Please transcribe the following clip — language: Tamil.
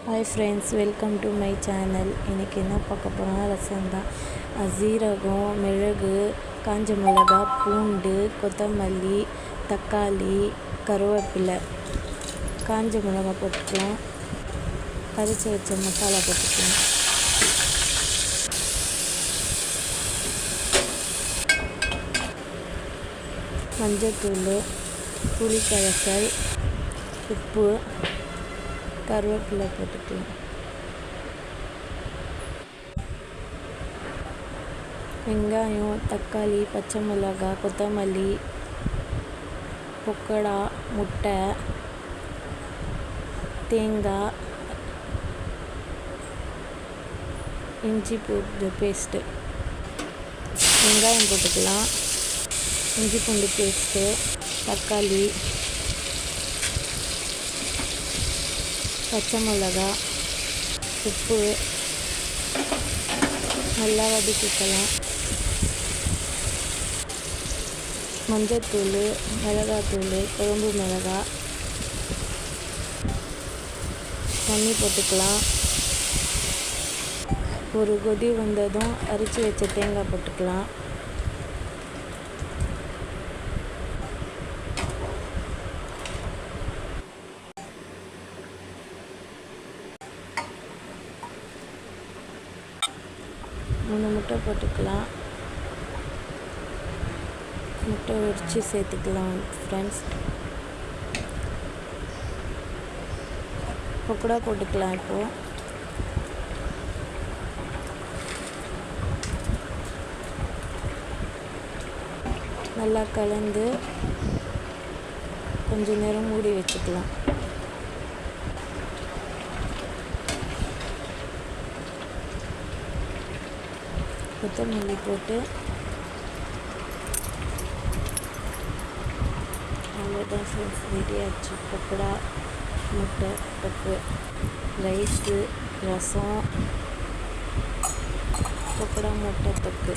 Hi friends, welcome to my channel. இன்றைக்கி என்ன பார்க்க போகிறோம்னா ரசம் தான். சீரகம், மிளகு, காஞ்ச மிளகா, பூண்டு, கொத்தமல்லி, தக்காளி, கருவேப்பிலை, காஞ்ச மிளகா போட்டுக்கலாம். கரைச்சி வச்ச மசாலா போட்டுக்கலாம். மஞ்சத்தூள், புளி கரைசல், உப்பு, கருவேப்பிலை போட்டுக்கலாம். வெங்காயம், தக்காளி, பச்சை மிளகாய், கொத்தமல்லி, பக்கோடா, முட்டை, தேங்காய், இஞ்சி பூண்டு பேஸ்ட்டு, வெங்காயம் போட்டுக்கலாம். இஞ்சி பூண்டு பேஸ்ட்டு, தக்காளி, பச்சை மிளகா, உப்பு நல்லா வதக்கிக்கலாம். மஞ்சத்தூள், மிளகாத்தூள், குழம்பு மிளகாய், தண்ணி போட்டுக்கலாம். ஒரு கொதி வந்ததும் அரைச்சி வச்ச தேங்காய் போட்டுக்கலாம். மூணு முட்டை போட்டுக்கலாம். முட்டை உரித்து சேர்த்துக்கலாம். ஃப்ரெண்ட்ஸ், பக்கோடா போட்டுக்கலாம். இப்போது நல்லா கலந்து கொஞ்சம் நேரம் மூடி வச்சுக்கலாம். கொத்தமல்லி போட்டு அவ்வளோதான் ஃப்ரெண்ட்ஸ், ரெடி ஆச்சு. பக்கோடா, முட்டை தொக்கு, ரைஸு, ரசம், பக்கோடா, முட்டை தொக்கு.